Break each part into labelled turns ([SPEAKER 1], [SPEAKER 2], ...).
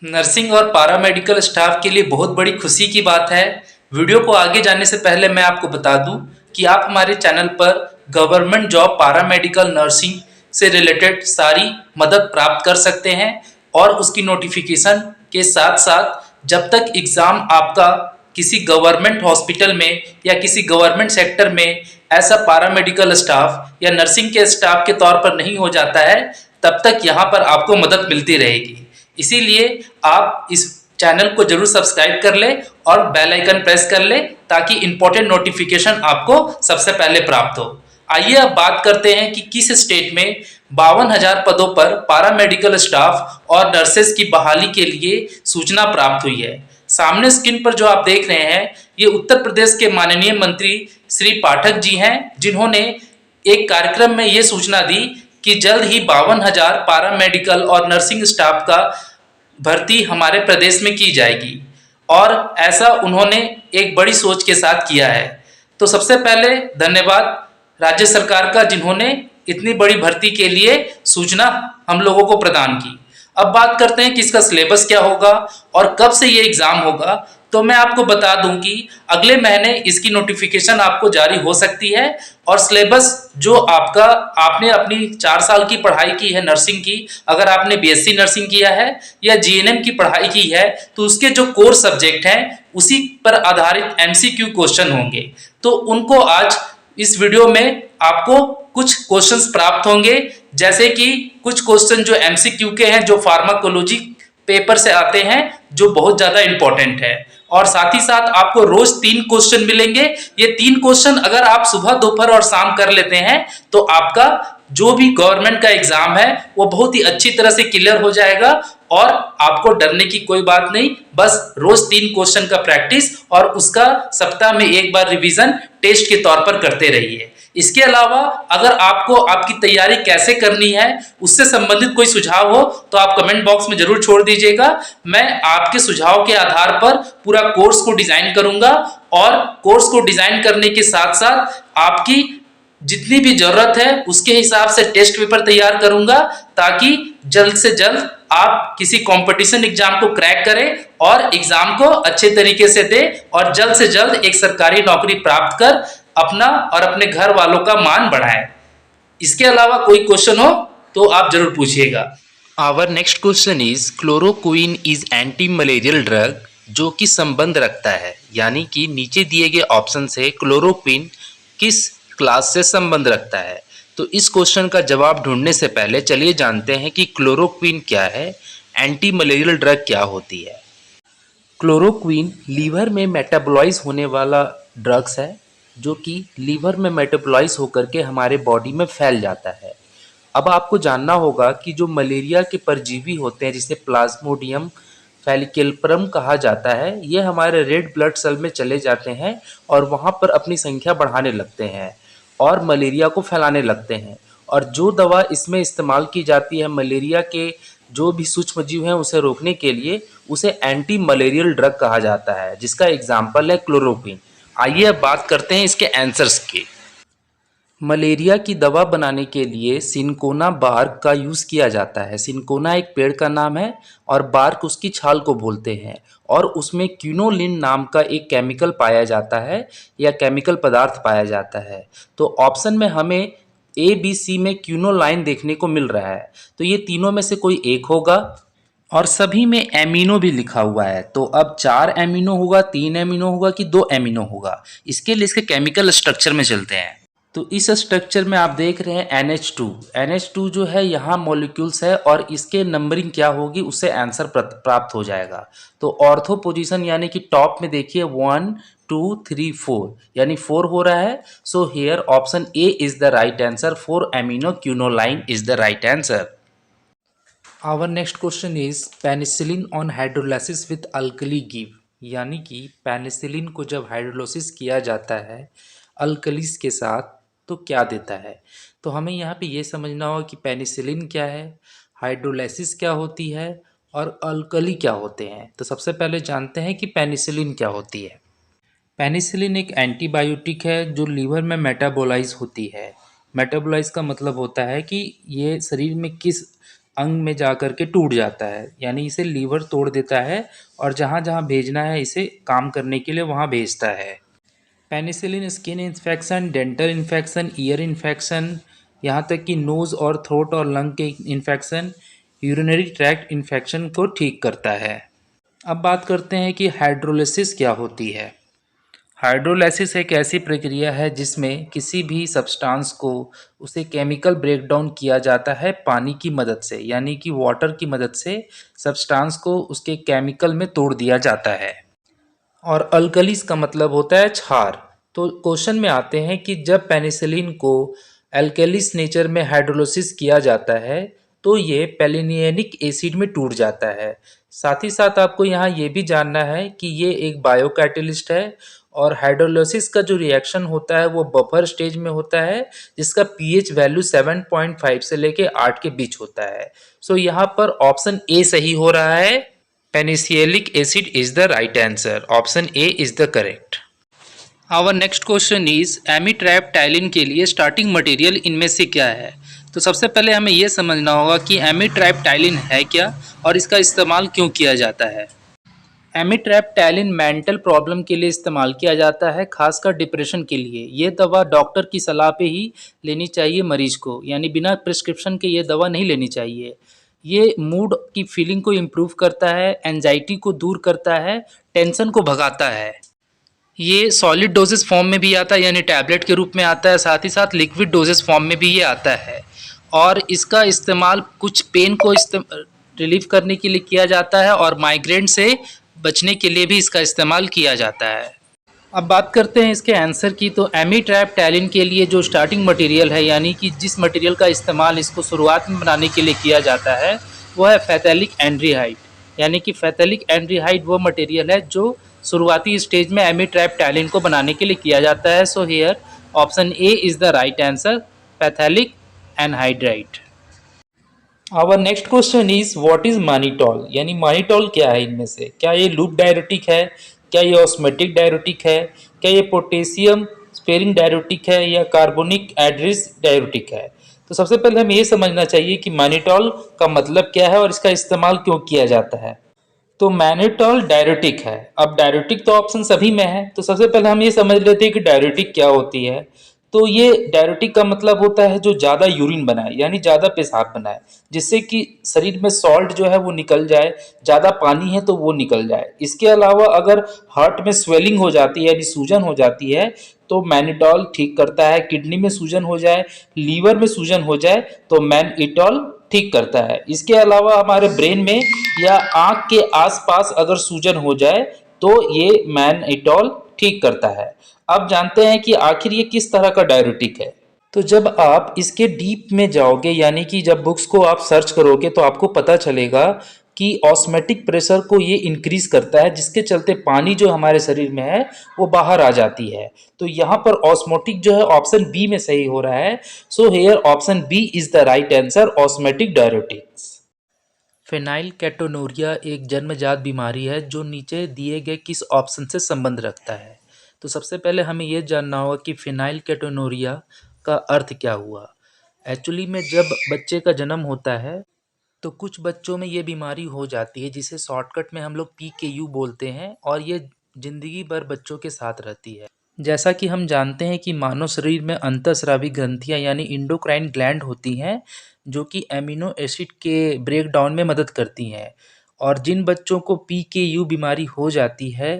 [SPEAKER 1] Nursing और paramedical staff के लिए बहुत बड़ी खुशी की बात है। वीडियो को आगे जाने से पहले मैं आपको बता दूं कि आप हमारे चैनल पर गवर्नमेंट जॉब पैरामेडिकल नर्सिंग से रिलेटेड सारी मदद प्राप्त कर सकते हैं और उसकी नोटिफिकेशन के साथ साथ जब तक एग्ज़ाम आपका किसी गवर्नमेंट हॉस्पिटल में या किसी गवर्नमेंट सेक्टर में ऐसा पैरामेडिकल स्टाफ या नर्सिंग के स्टाफ के तौर पर नहीं हो जाता है, तब तक यहाँ पर आपको मदद मिलती रहेगी। इसीलिए आप इस चैनल को जरूर सब्सक्राइब कर ले और बेल आइकन प्रेस कर ले ताकि इंपॉर्टेंट नोटिफिकेशन आपको सबसे पहले प्राप्त हो। आइए अब बात करते हैं कि किस स्टेट में 52,000 पदों पर पैरामेडिकल स्टाफ और नर्सेस की बहाली के लिए सूचना प्राप्त हुई है। सामने स्क्रीन पर जो आप देख रहे हैं ये उत्तर प्रदेश के माननीय मंत्री श्री पाठक जी हैं, जिन्होंने एक कार्यक्रम में ये सूचना दी कि जल्द ही 52,000 पैरामेडिकल और नर्सिंग स्टाफ का भर्ती हमारे प्रदेश में की जाएगी और ऐसा उन्होंने एक बड़ी सोच के साथ किया है। तो सबसे पहले धन्यवाद राज्य सरकार का, जिन्होंने इतनी बड़ी भर्ती के लिए सूचना हम लोगों को प्रदान की। अब बात करते हैं कि इसका सिलेबस क्या होगा और कब से ये एग्ज़ाम होगा। तो मैं आपको बता दूं कि अगले महीने इसकी नोटिफिकेशन आपको जारी हो सकती है और सिलेबस जो आपने अपनी 4 साल की पढ़ाई की है नर्सिंग की, अगर आपने बीएससी नर्सिंग किया है या जीएनएम की पढ़ाई की है तो उसके जो कोर सब्जेक्ट हैं उसी पर आधारित एमसीक्यू क्वेश्चन होंगे। तो उनको आज इस वीडियो में आपको कुछ क्वेश्चंस प्राप्त होंगे, जैसे कि कुछ क्वेश्चन जो एमसीक्यू के हैं, जो फार्माकोलॉजी पेपर से आते हैं, जो बहुत ज़्यादा इंपॉर्टेंट है। और साथ ही साथ आपको रोज 3 क्वेश्चन मिलेंगे। ये 3 क्वेश्चन अगर आप सुबह, दोपहर और शाम कर लेते हैं तो आपका जो भी गवर्नमेंट का एग्जाम है वो बहुत ही अच्छी तरह से क्लियर हो जाएगा और आपको डरने की कोई बात नहीं। बस रोज 3 क्वेश्चन का प्रैक्टिस और उसका सप्ताह में एक बार रिवीजन टेस्ट के तौर पर करते रहिए। इसके अलावा अगर आपको आपकी तैयारी कैसे करनी है उससे संबंधित कोई सुझाव हो तो आप कमेंट बॉक्स में जरूर छोड़ दीजिएगा। मैं आपके सुझाव के आधार पर पूरा कोर्स को डिजाइन करूंगा और कोर्स को डिजाइन करने के साथ साथ आपकी जितनी भी जरूरत है उसके हिसाब से टेस्ट पेपर तैयार करूंगा, ताकि जल्द से जल्द आप किसी कंपटीशन एग्जाम को क्रैक करें और एग्जाम को अच्छे तरीके से दें और जल्द से जल्द एक सरकारी नौकरी प्राप्त कर अपना और अपने घर वालों का मान बढ़ाएं। इसके अलावा कोई क्वेश्चन हो तो आप जरूर पूछिएगा।
[SPEAKER 2] Our next question is chloroquine is anti malarial drug जो कि संबंध रखता है, यानी कि नीचे दिए गए ऑप्शन से क्लोरोक्वीन किस क्लास से संबंध रखता है। तो इस क्वेश्चन का जवाब ढूंढने से पहले चलिए जानते हैं कि क्लोरोक्वीन क्या है, एंटी मलेरियल ड्रग क्या होती है। क्लोरोक्वीन लीवर में मेटाबोलाइज होने वाला ड्रग्स है जो कि लीवर में मेटाबोलाइज होकर के हमारे बॉडी में फैल जाता है। अब आपको जानना होगा कि जो मलेरिया के परजीवी होते हैं जिसे प्लाज्मोडियम फैलिकल्परम कहा जाता है, ये हमारे रेड ब्लड सेल में चले जाते हैं और वहाँ पर अपनी संख्या बढ़ाने लगते हैं और मलेरिया को फैलाने लगते हैं। और जो दवा इसमें इस्तेमाल की जाती है मलेरिया के जो भी सूक्ष्म जीव हैं उसे रोकने के लिए, उसे एंटी मलेरियल ड्रग कहा जाता है, जिसका एग्जाम्पल है क्लोरोक्वीन। आइए अब बात करते हैं इसके आंसर्स की। मलेरिया की दवा बनाने के लिए सिनकोना बार्क का यूज़ किया जाता है। सिनकोना एक पेड़ का नाम है और बार्क उसकी छाल को बोलते हैं और उसमें क्विनोलिन नाम का एक केमिकल पाया जाता है या केमिकल पदार्थ पाया जाता है। तो ऑप्शन में हमें ए बी सी में क्विनोलाइन देखने को मिल रहा है, तो ये तीनों में से कोई एक होगा और सभी में एमिनो भी लिखा हुआ है। तो अब 4 एमिनो होगा, 3 एमिनो होगा कि 2 एमिनो होगा, इसके लिए इसके केमिकल स्ट्रक्चर में चलते हैं। तो इस स्ट्रक्चर में आप देख रहे हैं NH2। NH2 जो है यहाँ मॉलिक्यूल्स है और इसके नंबरिंग क्या होगी उससे आंसर प्राप्त हो जाएगा। तो ऑर्थो पोजीशन यानी कि टॉप में देखिए 1 2 3 4 यानी 4 हो रहा है। So here option A is the right answer, 4 amino quinoline is the right answer. Our next question is penicillin on hydrolysis with alkali give, यानी कि पेनिसिलिन को जब हाइड्रोलाइसिस किया जाता है अल्कलीस के साथ तो क्या देता है। तो हमें यहाँ पे ये समझना होगा कि पेनिसिलिन क्या है, हाइड्रोलाइसिस क्या होती है और अल्कली क्या होते हैं। तो सबसे पहले जानते हैं कि पेनिसिलिन क्या होती है। पेनिसिलिन एक एंटीबायोटिक है जो लीवर में मेटाबोलाइज होती है। मेटाबोलाइज का मतलब होता है कि ये शरीर में किस
[SPEAKER 1] अंग में जा कर के टूट जाता है, यानी इसे लीवर तोड़ देता है और जहाँ जहाँ भेजना है इसे काम करने के लिए वहाँ भेजता है। Penicillin skin infection, dental infection, ear infection, यहाँ तक कि नोज़ और थ्रोट और लंग के इन्फेक्शन, यूरिनरी ट्रैक्ट इन्फेक्शन को ठीक करता है। अब बात करते हैं कि हाइड्रोलिसिस क्या होती है। हाइड्रोलाइसिस एक ऐसी प्रक्रिया है जिसमें किसी भी सब्सटेंस को उसे केमिकल ब्रेकडाउन किया जाता है पानी की मदद से, यानी कि वाटर की मदद से सब्सटेंस को उसके केमिकल में तोड़ दिया जाता है। और अल्कलीस का मतलब होता है क्षार। तो क्वेश्चन में आते हैं कि जब पेनिसिलिन को अल्कलीस नेचर में हाइड्रोलिसिस किया जाता है तो ये पेलिनियनिक एसिड में टूट जाता है। साथ ही साथ आपको यहाँ ये भी जानना है कि ये एक बायोकैटलिस्ट है और हाइड्रोलिसिस का जो रिएक्शन होता है वो बफर स्टेज में होता है जिसका पीएच वैल्यू 7.5 से लेके 8 के बीच होता है। सो यहाँ पर ऑप्शन ए सही हो रहा है। Penicillic acid is the right answer. Option A is the correct. Our next question is एमिट्रैप्टाइलिन के लिए स्टार्टिंग मटेरियल इनमें से क्या है। तो सबसे पहले हमें यह समझना होगा कि एमिट्रैप्टाइलिन है क्या और इसका इस्तेमाल क्यों किया जाता है। एमिट्रैप्टाइलिन मेंटल प्रॉब्लम के लिए इस्तेमाल किया जाता है, खासकर डिप्रेशन के लिए। ये दवा डॉक्टर की सलाह पे ही लेनी चाहिए मरीज को, यानी बिना प्रिस्क्रिप्शन के ये दवा नहीं लेनी चाहिए। ये मूड की फीलिंग को इम्प्रूव करता है, एंजाइटी को दूर करता है, टेंशन को भगाता है। ये सॉलिड डोजेस फॉर्म में भी आता है, यानी टैबलेट के रूप में आता है, साथ ही साथ लिक्विड डोजेस फॉर्म में भी ये आता है। और इसका इस्तेमाल कुछ पेन को रिलीव करने के लिए किया जाता है और माइग्रेन से बचने के लिए भी इसका इस्तेमाल किया जाता है। अब बात करते हैं इसके आंसर की। तो एमिट्रैप्टाइलिन के लिए जो स्टार्टिंग मटेरियल है, यानी कि जिस मटेरियल का इस्तेमाल इसको शुरुआत में बनाने के लिए किया जाता है, वो है फैथैलिक एंड्रीहाइड। यानी कि फैथैलिक एंड्रीहाइड वो मटेरियल है जो शुरुआती स्टेज में एमिट्रैप्टाइलिन को बनाने के लिए किया जाता है। So here option A is the right answer, phthalic anhydride. Our next question is what is mannitol, यानी मानिटॉल क्या है इनमें से। क्या ये लूप डायरेटिक है, क्या ये ऑस्मेटिक डायरेटिक है, क्या ये पोटेशियम स्पेरिंग डायरेटिक है, या कार्बोनिक एड्रिस डायरेटिक है। तो सबसे पहले हमें ये समझना चाहिए कि मानिटॉल का मतलब क्या है और इसका इस्तेमाल क्यों किया जाता है। तो मैनिटॉल डायरेटिक है। अब डायरेटिक तो ऑप्शन सभी में है, तो सबसे पहले हम ये समझ लेते हैं कि डायरेटिक क्या होती है। तो ये डायरेटिक का मतलब होता है जो ज़्यादा यूरिन बनाए, यानी ज़्यादा पेशाब बनाए, जिससे कि शरीर में सॉल्ट जो है वो निकल जाए, ज़्यादा पानी है तो वो निकल जाए। इसके अलावा अगर हार्ट में स्वेलिंग हो जाती है, यानी सूजन हो जाती है, तो मैनिटॉल ठीक करता है। किडनी में सूजन हो जाए, लीवर में सूजन हो जाए, तो मैनिटॉल ठीक करता है। इसके अलावा हमारे ब्रेन में या आंख के आसपास अगर सूजन हो जाए तो ये मैनिटॉल ठीक करता है। अब जानते हैं कि आखिर ये किस तरह का डायरेटिक है। तो जब आप इसके डीप में जाओगे, यानी कि जब बुक्स को आप सर्च करोगे, तो आपको पता चलेगा कि ऑस्मेटिक प्रेशर को ये इंक्रीज करता है, जिसके चलते पानी जो हमारे शरीर में है वो बाहर आ जाती है। तो यहाँ पर ऑस्मोटिक जो है ऑप्शन बी में सही हो रहा है। So here option B is the right answer, osmotic diuretics. Phenylketonuria एक जन्मजात बीमारी है जो नीचे दिए गए किस ऑप्शन से संबंध रखता है। तो सबसे पहले हमें यह जानना होगा कि फेनाइल कैटोनूरिया का अर्थ क्या हुआ। एक्चुअली में जब बच्चे का जन्म होता है तो कुछ बच्चों में ये बीमारी हो जाती है, जिसे शॉर्टकट में हम लोग PKU बोलते हैं, और ये जिंदगी भर बच्चों के साथ रहती है। जैसा कि हम जानते हैं कि मानव शरीर में अंतःस्रावी ग्रंथियां यानी इंडोक्राइन ग्लैंड होती हैं जो कि एमिनो एसिड के ब्रेक डाउन में मदद करती हैं। और जिन बच्चों को PKU बीमारी हो जाती है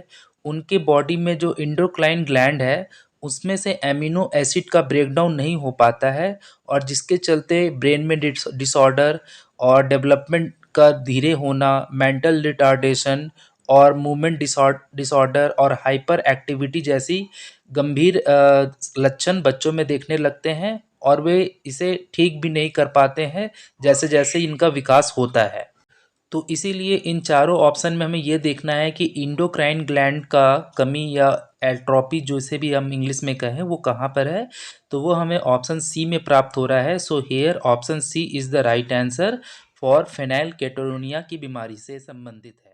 [SPEAKER 1] उनके बॉडी में जो इंडोक्राइन ग्लैंड है उसमें से एमिनो एसिड का ब्रेकडाउन नहीं हो पाता है, और जिसके चलते ब्रेन में डिसऑर्डर और डेवलपमेंट का धीरे होना, मेंटल रिटार्डेशन और मूवमेंट डिसऑर्डर और हाइपर एक्टिविटी जैसी गंभीर लक्षण बच्चों में देखने लगते हैं, और वे इसे ठीक भी नहीं कर पाते हैं जैसे जैसे इनका विकास होता है। तो इसीलिए इन चारों ऑप्शन में हमें ये देखना है कि इंडोक्राइन ग्लैंड का कमी या एट्रोपी, जिसे भी हम इंग्लिश में कहें, वो कहाँ पर है। तो वो हमें ऑप्शन सी में प्राप्त हो रहा है। So here option C is the right answer for phenylketonuria की बीमारी से संबंधित है।